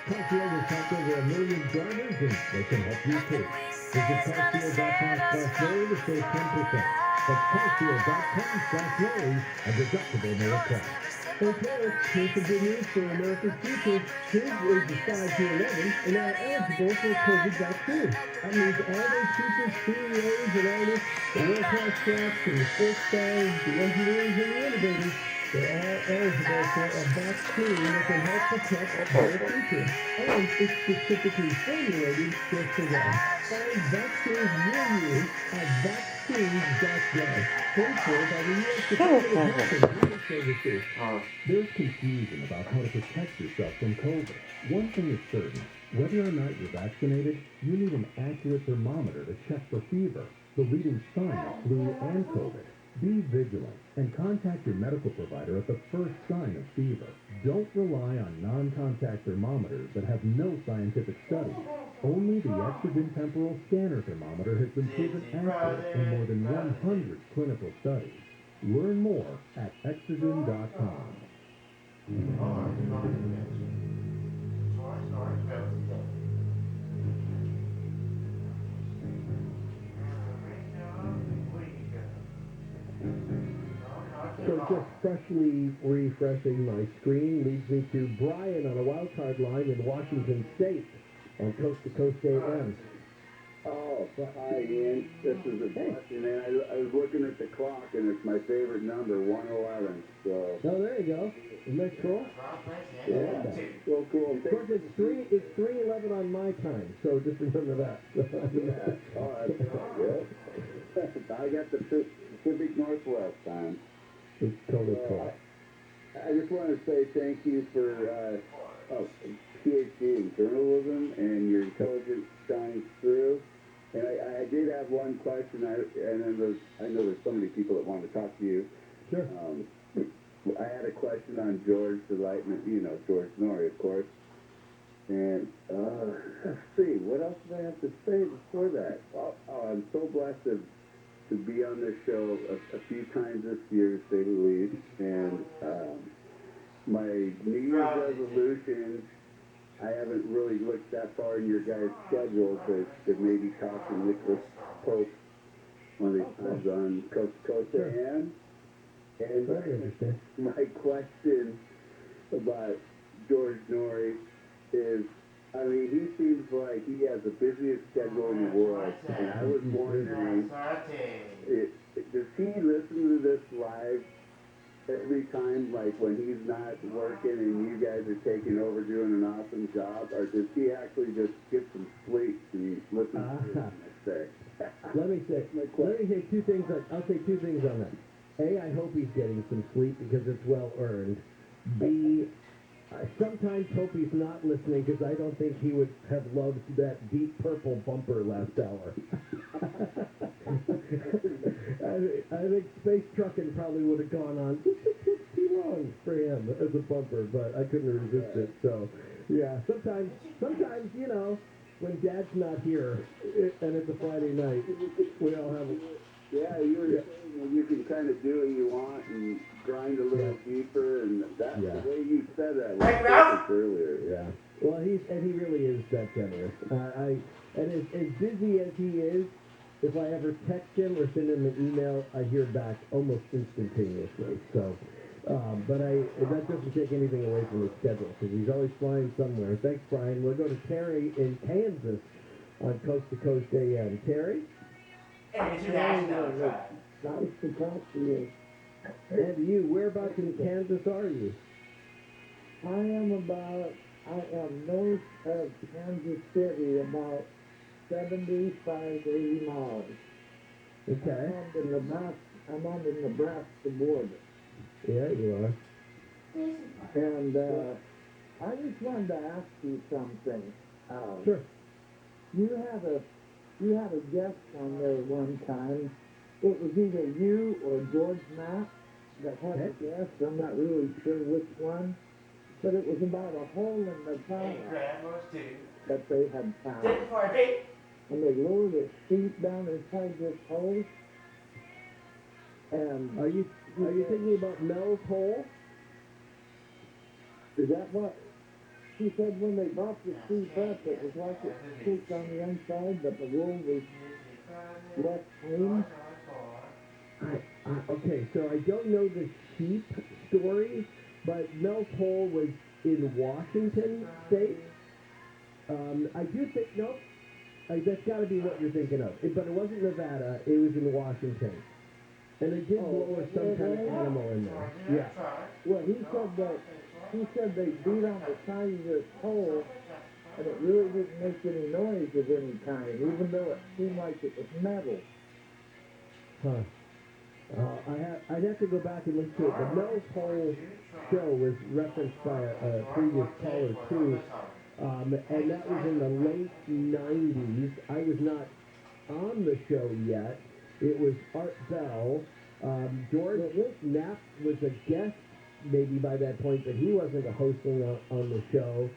CarShield has helped over 1 million drivers, and they can help you too. Visit carshield.com/Lori to save 10%. That's carshield.com/Lori, and deductible may apply. Hey, Paris, here's some good news for America's future. Kids ages 5 to 11 are now eligible for COVID vaccine. That means all those future CEOs and artists, the world-class chefs and the sports stars, the engineers and the innovators, they're all eligible for a vaccine that can help protect their future. And it's specifically formulated just for them. Find vaccines near you at vaccines.gov. Paid for by the U.S. Department of Health and Human Services. There's confusion about how to protect yourself from COVID. One thing is certain. Whether or not you're vaccinated, you need an accurate thermometer to check for fever, the leading sign of flu and COVID. Be vigilant and contact your medical provider at the first sign of fever. Don't rely on non-contact thermometers that have no scientific study. Only the Exogen temporal scanner thermometer has been proven accurate in more than 100 clinical studies. Learn more at exogen.com. So just freshly refreshing my screen leads me to Brian on a wild card line in Washington State on Coast to Coast AM. Oh, hi, Ian. This is a question, and I was looking at the clock, and it's my favorite number, 111. So. Oh, there you go. Isn't that cool? Yeah. So cool. Of course, it's 3:11 on my time, so just remember that. Yeah. Oh, that's good. I got the Pacific Northwest time. It's totally cool. I just want to say thank you for PhD in journalism, and your intelligence shines through. And I did have one question. I know there's so many people that want to talk to you. Sure. I had a question on George, the Lightman, George Norrie, of course. And let's see, what else did I have to say before that? Oh, I'm so blessed to be on this show a few times this year, to say the least. And my New Year's resolution, I haven't really looked that far in your guys' schedule to maybe talk to Nicholas Pope one of these times on Coast to Coast AM. And my question about George Norrie is, I mean, he seems like he has the busiest schedule in the world, and I was wondering, does he listen to this live every time, like when he's not working and you guys are taking over doing an awesome job, or does he actually just get some sleep and listen to it the next day? Let me say two things. I'll say two things on that. A, I hope he's getting some sleep because it's well earned. B, I sometimes hope he's not listening because I don't think he would have loved that Deep Purple bumper last hour. I think Space Truckin' probably would have gone on too long for him as a bumper, but I couldn't resist it. So, yeah, sometimes, when Dad's not here and it's a Friday night, we all have a... Yeah, you were saying you can kind of do what you want and grind a little deeper, and that's the way you said that earlier. Yeah. Well, he really is that generous. And as busy as he is, if I ever text him or send him an email, I hear back almost instantaneously. So, but that doesn't take anything away from his schedule because he's always flying somewhere. Thanks, Brian. We'll go to Terry in Kansas on Coast to Coast AM. Terry? Nice to talk to you. And you, whereabouts in Kansas are you? I am north of Kansas City, about 75 to 80 miles. Okay. I'm on the Nebraska border. Yeah, you are. And I just wanted to ask you something. Sure. You had a guest on there one time. It was either you or George Matt that had a guest. I'm not really sure which one. But it was about a hole in the tower that they had found. And they lowered his feet down inside this hole. And are you thinking about Mel's hole? Is that what? She said when they bought the sheep up, it was like it squeaked on the inside, but the wool was less clean. Okay, so I don't know the sheep story, but Mel's Hole was in Washington State. I do think, no, that's got to be what you're thinking of. But it wasn't Nevada, it was in Washington. And they did lower some kind of animal in there. Yeah. Well, he said they beat on the side of this hole, and it really didn't make any noise of any kind, even though it seemed like it was metal. Huh. I'd have to go back and listen to it. The Mel's Hole show was referenced by a previous caller too, and that was in the late 90s. I was not on the show yet. It was Art Bell. George Knapp was a guest maybe by that point, but he wasn't a hosting on the show.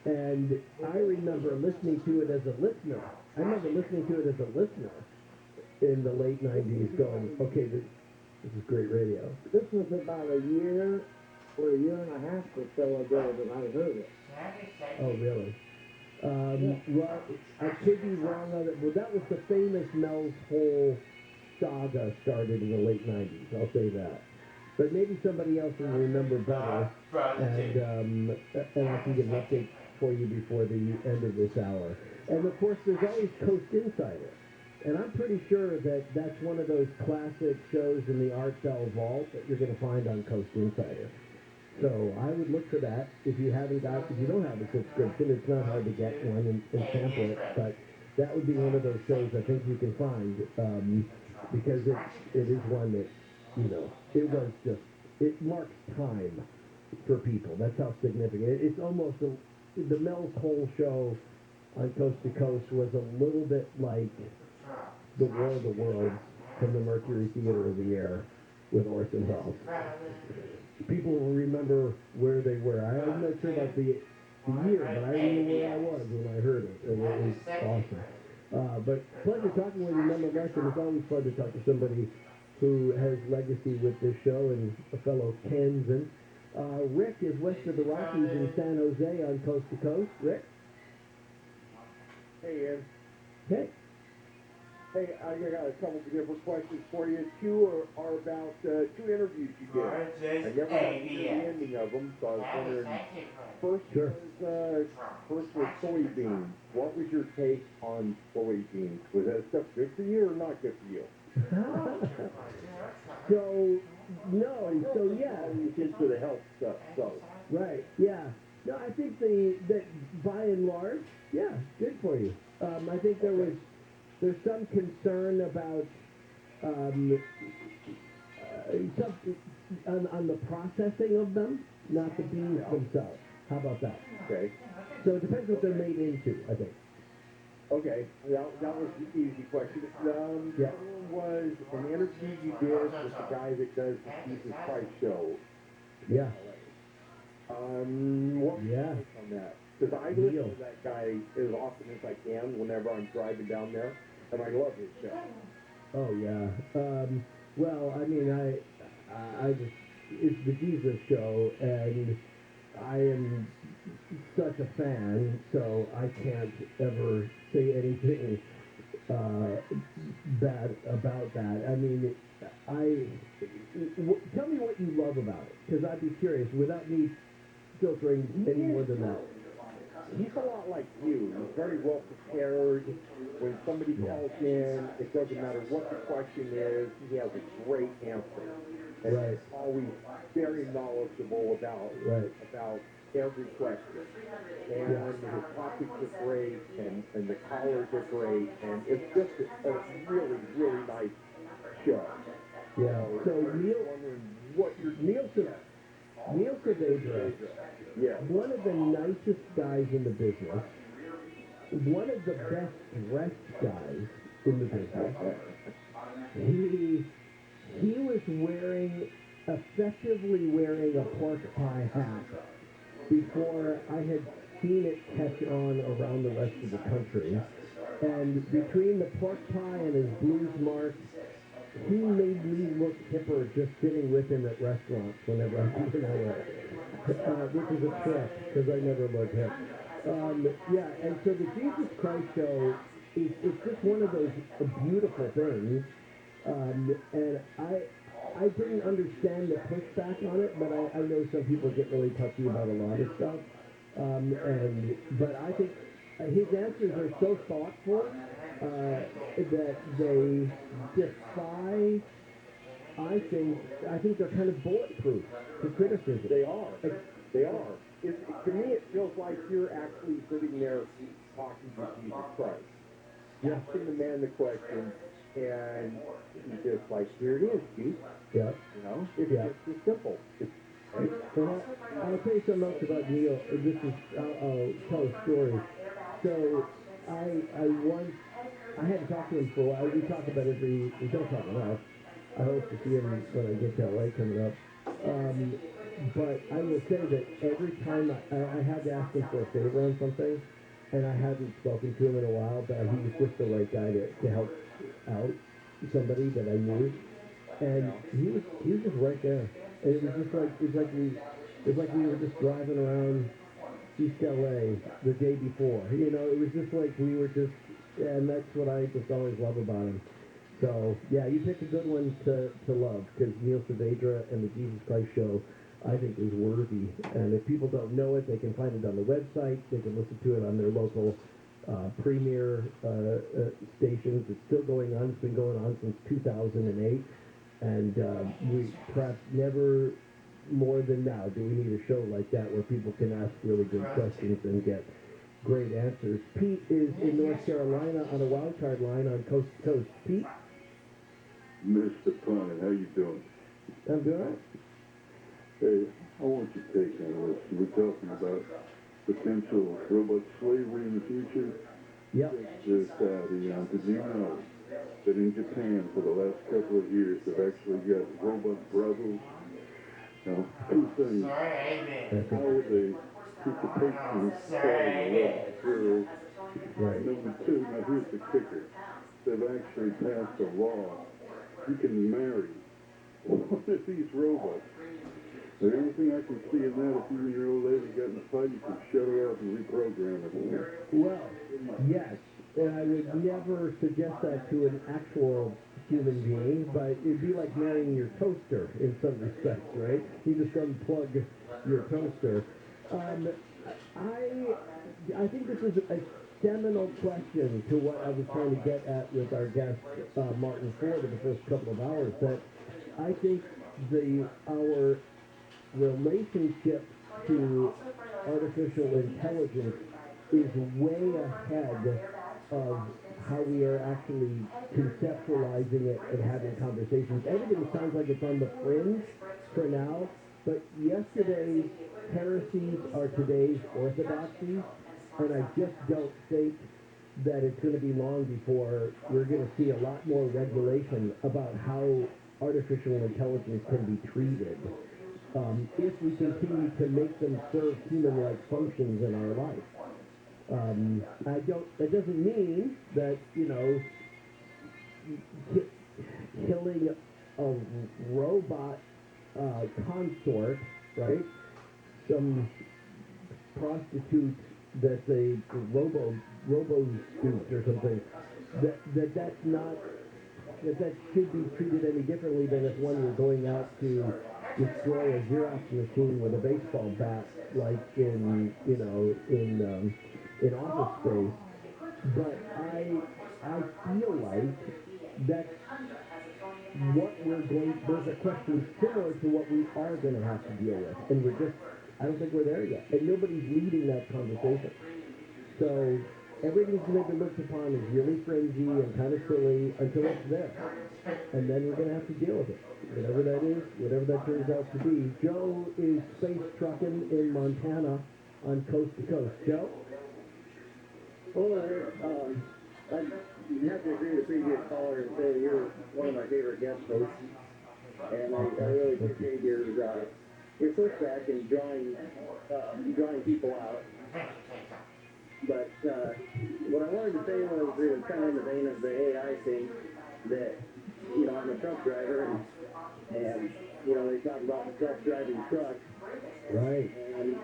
And I remember listening to it as a listener. I remember listening to it as a listener in the late 90s going, okay, this is great radio. This was about a year or a year and a half or so ago that I heard it. Oh, really? Well, I could be wrong on it. Well, that was the famous Mel's Hole saga started in the late 90s. I'll say that. But maybe somebody else will remember better, and I can get an update for you before the end of this hour. And, of course, there's always Coast Insider. And I'm pretty sure that that's one of those classic shows in the Art Bell vault that you're going to find on Coast Insider. So I would look for that if you don't have a subscription. It's not hard to get one and sample it, but that would be one of those shows I think you can find because it is one that, it marks time for people. That's how significant. It's almost the Mel's Hole show on Coast to Coast was a little bit like the War of the Worlds from the Mercury Theater of the Air with Orson Welles. People will remember where they were. I'm not sure about the year, but I remember where I was when I heard it, and it was awesome. But pleasure talking with you nonetheless, and it's always fun to talk to somebody who has legacy with this show and a fellow Kansan. Rick is west of the Rockies in San Jose on Coast to Coast. Rick? Hey, Ian. Hey. Hey, I got a couple of different questions for you. Two are about two interviews you did. I never got to hear the ending of them, so I was wondering. First was soybeans. What was your take on soybeans? Was that stuff good for you or not good for you? So yeah. It's into the health stuff, so. Right, yeah. No, I think that by and large, yeah, good for you. I think there's some concern about on the processing of them, not the beans themselves. How about that? Okay. So it depends what they're made into, I think. Okay, that was the easy question. The other was an interview you did with the guy that does the Jesus Christ show. Yeah. What was your take on that? Because I listen to that guy as often as I can whenever I'm driving down there, and I love his show. Oh yeah. Well, I mean, I just it's the Jesus show, and I am such a fan, so I can't ever say anything bad about that. I mean, tell me what you love about it, because I'd be curious without me filtering any more than that. He's a lot like you. He's very well prepared. When somebody calls in, it doesn't matter what the question is, he has a great answer. And he's always very knowledgeable about every question. And his topics are great, and the callers are great, and it's just a really, really nice show. Yeah. So Neil Saavedra, one of the nicest guys in the business, one of the best dressed guys in the business. He was effectively wearing a pork pie hat before I had seen it catch on around the rest of the country. And between the pork pie and his blues marks he made me look hipper just sitting with him at restaurants whenever I'm in LA, which is a trip because I never look hip. Yeah, and so the Jesus Christ show is it's just one of those beautiful things. And I didn't understand the pushback on it, but I know some people get really touchy about a lot of stuff. But I think his answers are so thoughtful that they defy. I think they're kind of bulletproof to criticism. They are. They are. To me, it feels like you're actually sitting there talking to Jesus Christ. You're asking the man the question, and he's just like, here it is, Chief. Yeah. You know, it's just simple. And I'll tell you something else about Neil. I'll tell a story. So I hadn't talked to him for a while. We don't talk enough. I hope to see him when I get to LA coming up. But I will say that every time I had to ask him for a favor on something, and I hadn't spoken to him in a while, but he was just the right guy to help out somebody that I knew. And he was just right there. And it was just like we were just driving around East LA the day before. You know, it was just like we were just, and that's what I just always love about him. So yeah, you picked a good one to love, because Neil Saavedra and the Jesus Christ Show, I think, is worthy. And if people don't know it, they can find it on the website. They can listen to it on their local premier stations. It's still going on. It's been going on since 2008. And we perhaps never more than now do we need a show like that where people can ask really good questions and get great answers. Pete is in North Carolina on a wild card line on Coast to Coast. Pete? Mr. Punnett, how you doing? I'm good. Hey, I want your take on this. We're talking about potential robot slavery in the future. Yep. Did you know that in Japan for the last couple of years they've actually got robot brothels? Now, two things. How would they keep the patrons falling in love with girls? Right. Number two, now here's the kicker. They've actually passed a law. You can marry one of these robots. The only thing I can see in that, if you and your old lady got in a fight, you can shut her off and reprogram her. Well, yes. And I would never suggest that to an actual human being, but it'd be like marrying your toaster in some respects, right? You just unplug your toaster. I think this is a seminal question to what I was trying to get at with our guest, Martin Ford, in the first couple of hours, that I think our relationship to artificial intelligence is way ahead of how we are actually conceptualizing it and having conversations. Everything sounds like it's on the fringe for now, but yesterday's heresies are today's orthodoxies, and I just don't think that it's going to be long before we're going to see a lot more regulation about how artificial intelligence can be treated if we continue to make them serve human-like functions in our life. That doesn't mean that, killing a robot consort, right? Some prostitute that's a robo suit or something, that should be treated any differently than if one were going out to destroy a Xerox machine with a baseball bat, like in office space. But I feel like that's what there's a question similar to what we are going to have to deal with. And I don't think we're there yet. And nobody's leading that conversation. So everything's going to be looked upon as really fringy and kind of silly until it's there. And then we're going to have to deal with it. Whatever that is, whatever that turns out to be. Joe is space trucking in Montana on Coast to Coast. Joe? Well, I have to agree with the previous caller and say you're one of my favorite guest hosts, and I really appreciate your pushback in drawing people out. But what I wanted to say was kind of in the vein of the AI thing, that I'm a truck driver, and they talk about the self-driving truck, Right. and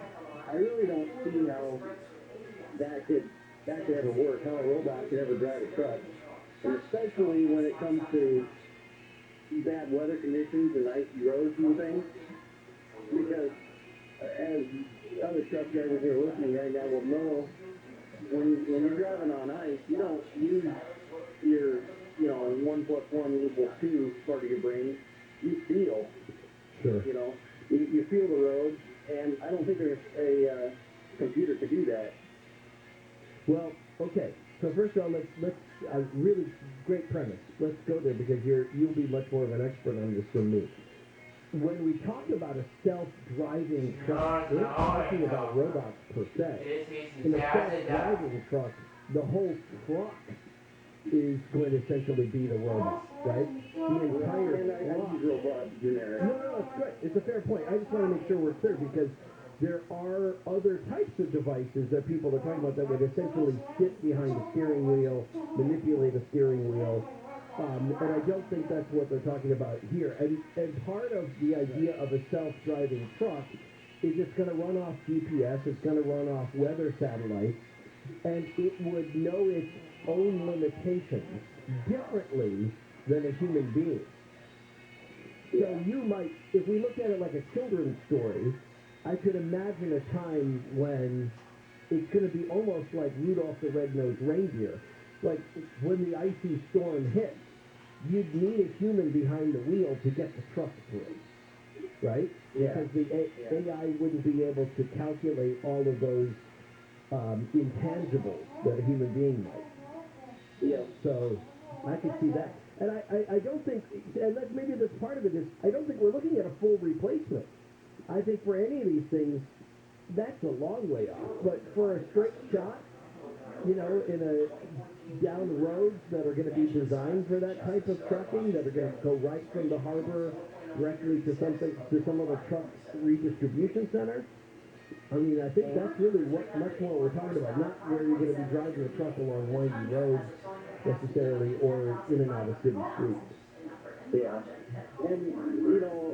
I really don't see how that could ever work, how a robot could ever drive a truck, and especially when it comes to bad weather conditions and icy roads and things, because as other truck drivers who are listening right now will know, when you're driving on ice, you don't use your 1 plus 1 equals 2 part of your brain. You feel, Sure. you feel the road, and I don't think there's a computer could do that. Well, okay. So first of all, let's really great premise. Let's go there because you'll be much more of an expert on this than me. When we talk about a self-driving truck, we're not talking about robots per se. In a self-driving truck, the whole truck is going to essentially be the robot, right? The entire And I truck. use robots generic. No, it's good. It's a fair point. I just want to make sure we're clear because there are other types of devices that people are talking about that would essentially sit behind a steering wheel, manipulate a steering wheel, and I don't think that's what they're talking about here. And part of the idea of a self-driving truck is it's going to run off GPS, it's going to run off weather satellites, and it would know its own limitations differently than a human being. So you might, if we look at it like a children's story, I could imagine a time when it's going to be almost like Rudolph the Red-Nosed Reindeer. Like when the icy storm hits, you'd need a human behind the wheel to get the truck through, right? Yeah. Because the AI wouldn't be able to calculate all of those intangibles that a human being might. Yeah. So I could see that. And I don't think, and maybe that's part of it, is I don't think we're looking at a full replacement. I think for any of these things, that's a long way off. But for a straight shot, in down roads that are going to be designed for that type of trucking, that are going to go right from the harbor directly to some of the truck redistribution center. I mean, I think that's really much more what we're talking about, not where you're going to be driving a truck along windy roads necessarily or in and out of city streets. Yeah. And,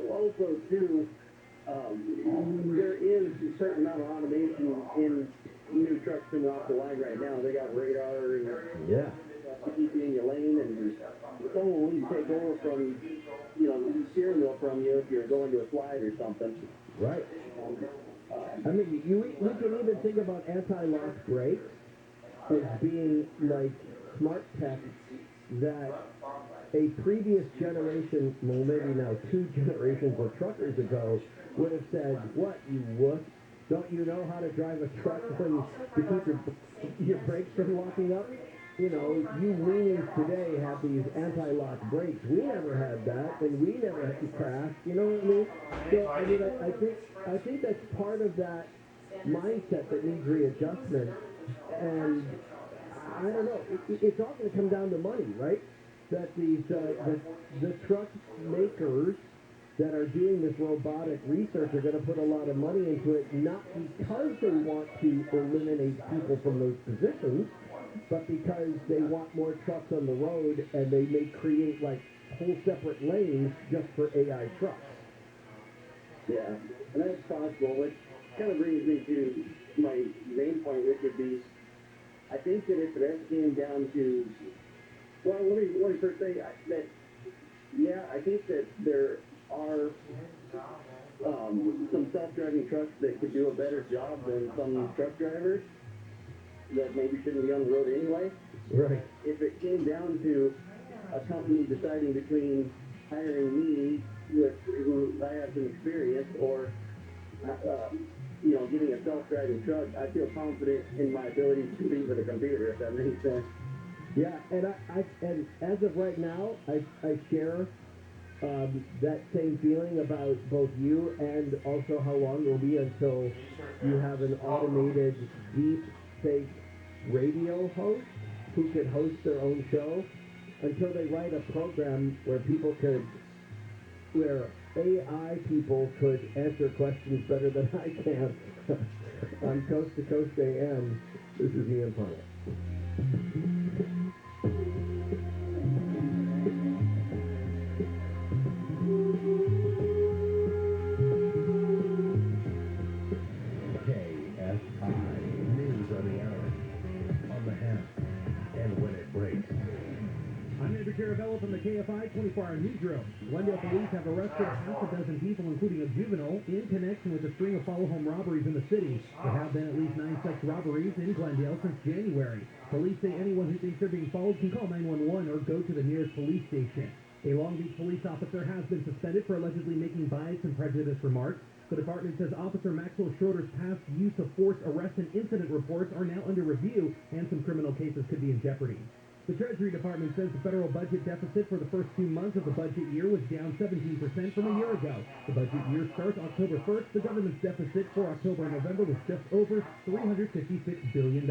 also, too, there is a certain amount of automation in new trucks coming off the line right now. They got radar and Yeah. to keep you in your lane, and someone will even take over from, the steering wheel from you if you're going to a slide or something. Right. I mean, we can even think about anti-lock brakes as being like smart tech that a previous generation, well maybe now 2 generations of truckers ago, would have said, "What, you wuss? Don't you know how to drive a truck to keep your brakes from locking up? You weenies today have these anti-lock brakes. We never had that, and we never had to crash. You know what I mean?" So I think that's part of that mindset that needs readjustment. And I don't know. It's all going to come down to money, right? That the truck makers that are doing this robotic research are going to put a lot of money into it, not because they want to eliminate people from those positions, but because they want more trucks on the road, and they may create like whole separate lanes just for AI trucks. Yeah, and that's possible, which kind of brings me to my main point, which would be, I think that if it ever came down to, well, let me first say that, I think that there are some self-driving trucks that could do a better job than some truck drivers that maybe shouldn't be on the road anyway. Right. If it came down to a company deciding between hiring me who I have some experience or getting a self-driving truck, I feel confident in my ability to compete with a computer, if that makes sense. Yeah, and and as of right now, I share that same feeling about both you and also how long it will be until you have an automated deep fake radio host who could host their own show, until they write a program where AI people could answer questions better than I can. On Coast to Coast AM, this is Ian Punnett. Andrew Caravella from the KFI 24-hour newsroom. Glendale police have arrested half a dozen people, including a juvenile, in connection with a string of follow-home robberies in the city. There have been at least 9 such robberies in Glendale since January. Police say anyone who thinks they're being followed can call 911 or go to the nearest police station. A Long Beach police officer has been suspended for allegedly making biased and prejudiced remarks. The department says Officer Maxwell Schroeder's past use of force arrest and incident reports are now under review, and some criminal cases could be in jeopardy. The Treasury Department says the federal budget deficit for the first 2 months of the budget year was down 17% from a year ago. The budget year starts October 1st. The government's deficit for October and November was just over $356 billion.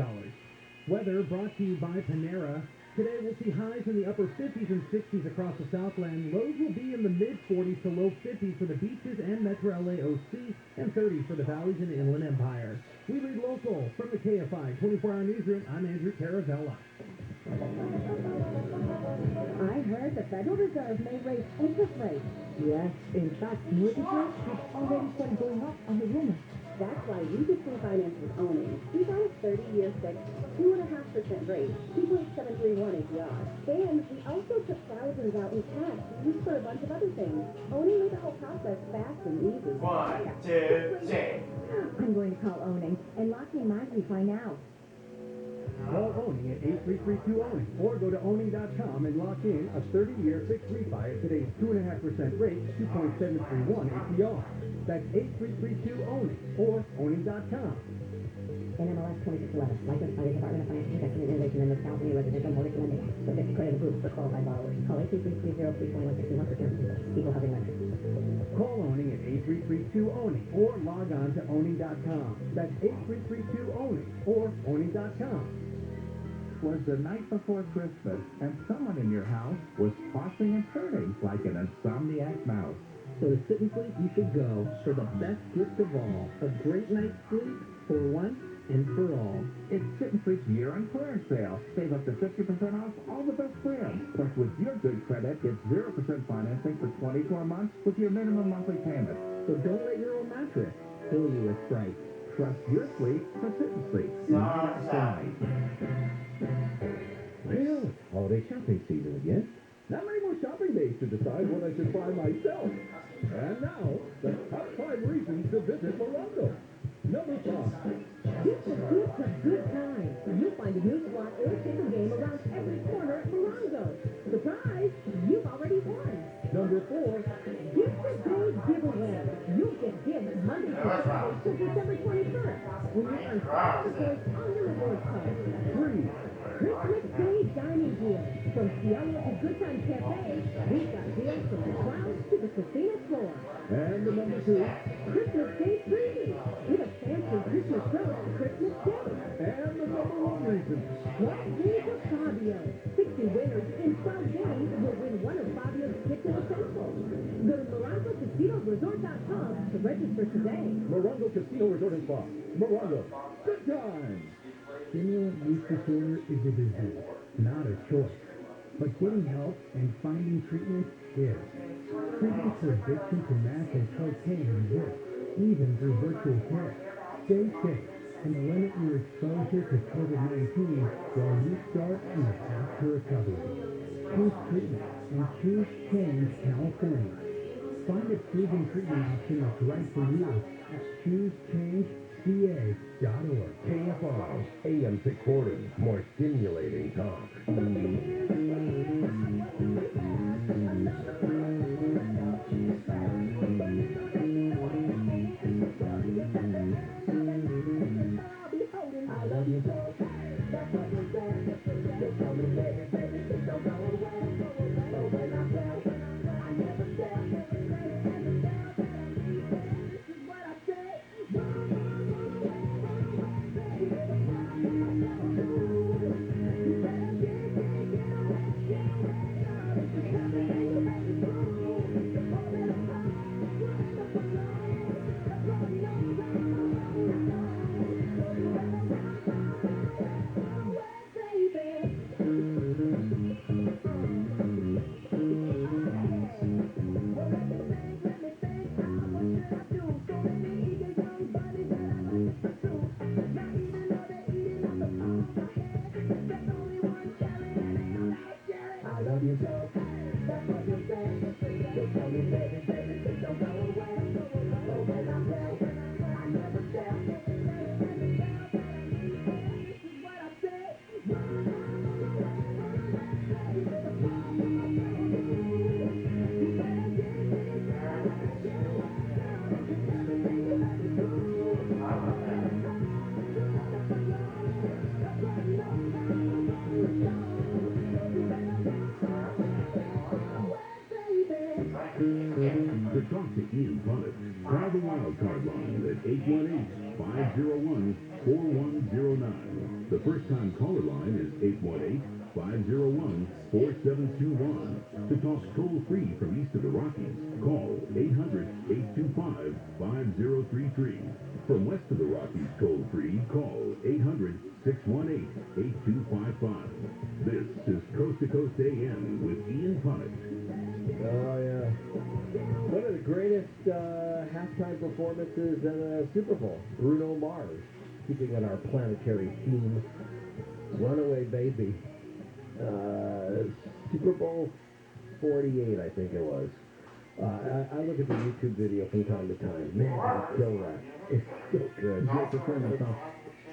Weather brought to you by Panera. Today we'll see highs in the upper 50s and 60s across the Southland. Lows will be in the mid-40s to low 50s for the beaches and Metro LA OC, and 30s for the valleys and Inland Empire. We read local from the KFI 24-hour newsroom. I'm Andrew Caravella. I heard the Federal Reserve may raise interest rates. Yes, in fact, mortgage rates have already started going up on the rumor. That's why we just refinance with owning. We got a 30-year fixed, 2.5% rate, 2.731 APR. And we also took thousands out in cash used for a bunch of other things. Owning made the whole process fast and easy. 1, 2, 3. I'm going to call owning and lock in my refi now. Call Owning at 8332-OWNING or go to owning.com and lock in a 30-year fixed refi at today's 2.5% rate, 2.731 APR. That's 8332-OWNING or owning.com. NMLS 2611, licensed by the Department of Financial Protection and Innovation in the California Residential Mortgage Lending Act. Subject to credit approval for qualified borrowers. Call 833-303-2161 for terms and conditions. Equal housing lender. Call Owning at 8332-OWNING or log on to owning.com. That's 8332-OWNING or owning.com. Was the night before Christmas, and someone in your house was tossing and turning like an insomniac mouse. So to Sit and Sleep, you should go for the best gift of all, a great night's sleep for once and for all. It's Sit and Sleep's year-end clearance sale. Save up to 50% off all the best brands. Plus, with your good credit, get 0% financing for 24 months with your minimum monthly payment. So don't let your old mattress fill you with fright. Trust your sleep to Sit and Sleep. Tonight. Well, it's holiday shopping season again. Not many more shopping days to decide what I should buy myself. And now, the top 5 reasons to visit Morongo. Number 5. It's a good time. You'll find a new slot or ticket game around every corner at Morongo. Surprise! You've already won. Number 4. Gift a Day giveaway. You'll get gifts Monday through Friday till December 21st when you earn $5 on your rewards card. 3. Christmas Day dining deal. From Cielo to Good Times Cafe, we've got deals from the clouds to the casino floor. And the number 2. Christmas Day freebies. Get a fancy Christmas roast for Christmas Day. And the number 1 reason. 12 days of Fabio. 60 winners in 12 days will win one of Fabio's kitchen essentials. Go to MorongoCasinoResort.com to register today. Morongo Casino Resort and Spa. Morongo. Good times. Stimulant use disorder is a disease, not a choice. But getting help and finding treatment is. Treatment for addiction to meth and cocaine works, even through virtual care. Stay safe and limit your exposure to COVID-19 while you start on the path to recovery. Choose treatment and choose Change California. Find a proven treatment option that's right for you at ChooseChangeCA.org. KFI, AM 640, more stimulating talk. Ian Punnett. Call the wildcard line at 818-501-4109. The first-time caller line is 818-501-4721. To talk toll-free from east of the Rockies, call 800-825-5033. From west of the Rockies toll-free, call 800-618-8255. This is Coast to Coast AM with Ian Punnett. Oh, yeah. One of the greatest halftime performances in a Super Bowl. Bruno Mars, keeping on our planetary theme. Runaway Baby. Super Bowl 48, I think it was. I look at the YouTube video from time to time. Man, I kill that. It's so good.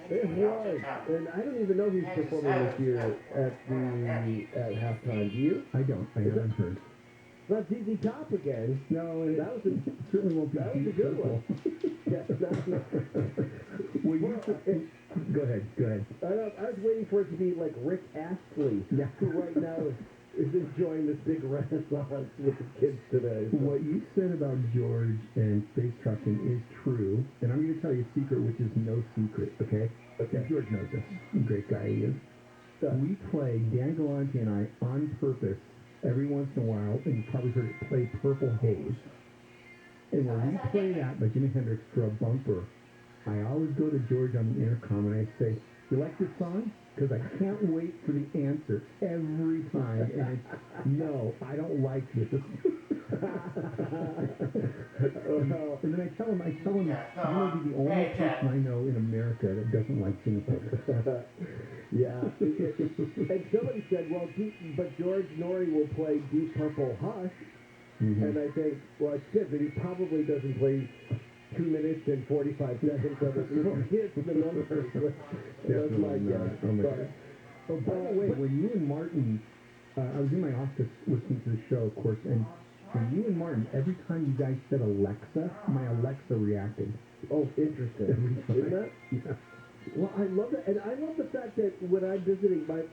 It was. And I don't even know who's performing this year at halftime. Do you? I don't. I haven't heard. Not ZZ Top again. No, and That was certainly won't be that was a good one. Yeah, Well, you go ahead. I was waiting for it to be like Rick Astley, who right now is enjoying this big renaissance with the kids today. So. What you said about George and space trucking is true, and I'm going to tell you a secret, which is no secret, okay? Okay. George knows this. Great guy he is. We play, Dan Galante and I, on purpose, every once in a while, and you probably heard it, play Purple Haze. And when we play that by Jimi Hendrix for a bumper, I always go to George on the intercom and I say, "You like this song?" Because I can't wait for the answer every time. And it's, "No, I don't like this." And then I tell him, you may be the only person I know in America that doesn't like Jimi Hendrix. Yeah. And somebody said, well, but George Norrie will play Deep Purple Hush. Mm-hmm. And I think, well, it's good, but he probably doesn't play 2 minutes and 45 seconds of it. He hits the numbers. That's my guess. Oh, by the way, when you and Martin, I was in my office listening to the show, of course, and when you and Martin, every time you guys said Alexa, my Alexa reacted. Oh, interesting. Isn't that? Yeah. Well, I love it, and I love the fact that when I'm visiting my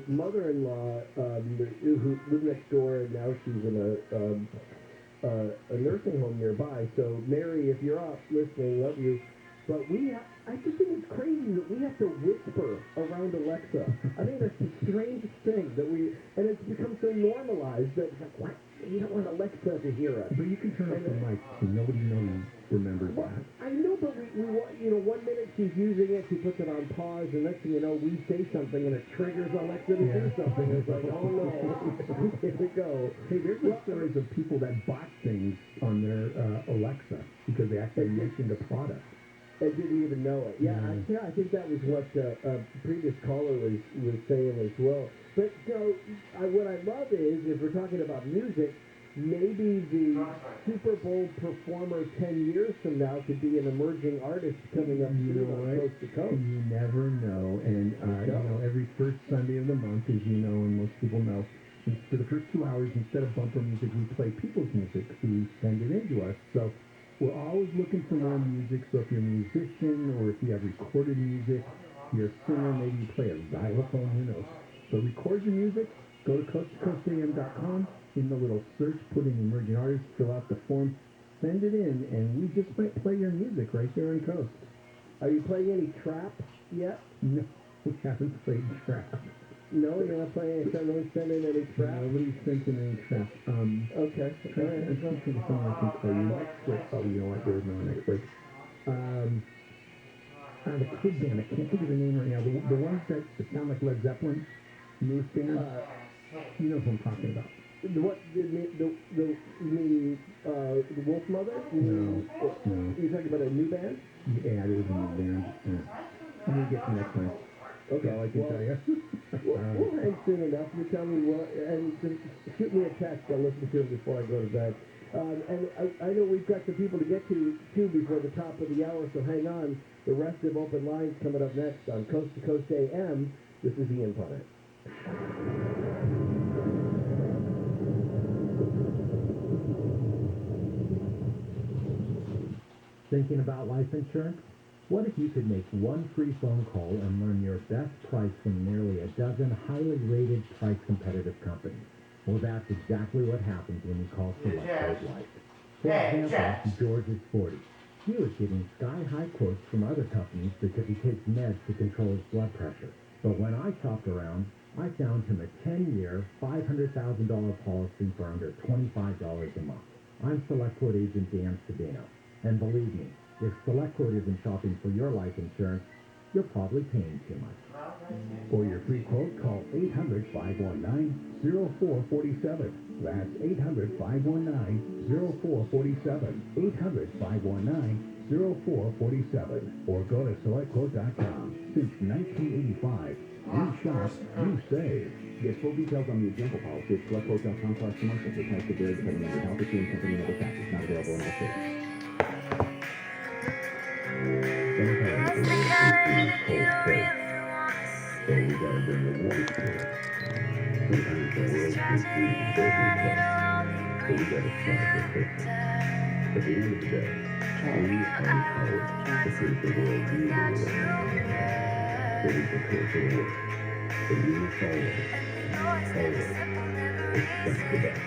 mother-in-law, who lived next door, and now she's in a nursing home nearby. So, Mary, if you're up listening, love you. But I just think it's crazy that we have to whisper around Alexa. I think that's the strangest thing that and it's become so normalized that it's like, what? You don't want Alexa to hear us. But you can turn off the mic so nobody remembers that. I know, but we 1 minute she's using it, she puts it on pause, and next thing you know, we say something and it triggers Alexa to do something. It's like, oh no, here we go. Hey, there's stories of people that bought things on their Alexa because they actually mentioned a product. I didn't even know it. Yeah, I think that was what a previous caller was saying as well. But what I love is, if we're talking about music, maybe the Super Bowl performer 10 years from now could be an emerging artist coming up soon on Coast to Coast. You never know. And, every first Sunday of the month, as you know, and most people know, for the first 2 hours, instead of bumper music, we play people's music who send it in to us. So we're always looking for more music. So if you're a musician or if you have recorded music, you're a singer, maybe you play a xylophone, who knows. So record your music, go to coasttocoastam.com. In the little search, put in emerging artists, fill out the form, send it in, and we just might play your music right there on Coast. Are you playing any trap yet? No, we haven't played trap. No, you're not playing any sending any trap? Nobody's sent in any trap. Okay. I'm trying to think of something I can tell you. Next week, you know what, there's no next week. The kid band, I can't think of the name right now. The ones that sound like Led Zeppelin, newest band, you know who I'm talking about. The Wolf Mother? No. You're talking about a new band? Yeah, it is a new band. I'm going to get to next time. Okay. That's all I can tell you. We'll hang soon enough. You tell me what, and just shoot me a text. I'll listen to it before I go to bed. And I know we've got some people to get to, too, before the top of the hour, so hang on. The rest of Open Lines coming up next on Coast to Coast AM. This is Ian Punnett. Thinking about life insurance? What if you could make one free phone call and learn your best price from nearly a dozen highly rated, price-competitive companies? Well, that's exactly what happens when you call Select Code Life. For Hey, example, Jack. George is 40. He was getting sky-high quotes from other companies because he takes meds to control his blood pressure. But when I shopped around, I found him a 10-year, $500,000 policy for under $25 a month. I'm Select Quote Agent Dan Cedeno. And believe me, if Select Quote isn't shopping for your life insurance, you're probably paying too much. For your free quote, call 800-519-0447. That's 800-519-0447. 800-519-0447. Or go to selectquote.com. Since 1985, you shop, you save. Get full details on the example policy at selectquote.com/commercial. The price could vary depending on your health insurance company and other factors. Not available in all states. Sometimes the world is cold place. So we gotta bring the warmth to it. Sometimes the world is broken place. So we gotta strive to fix it. At the end of the day, we are empowered to create the world we live in. So we prepare for the work. But we must always expect the best.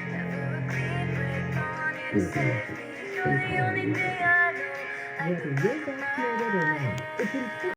Here's the message from Kfi Am. Whether you're vaccinated or not, it's important.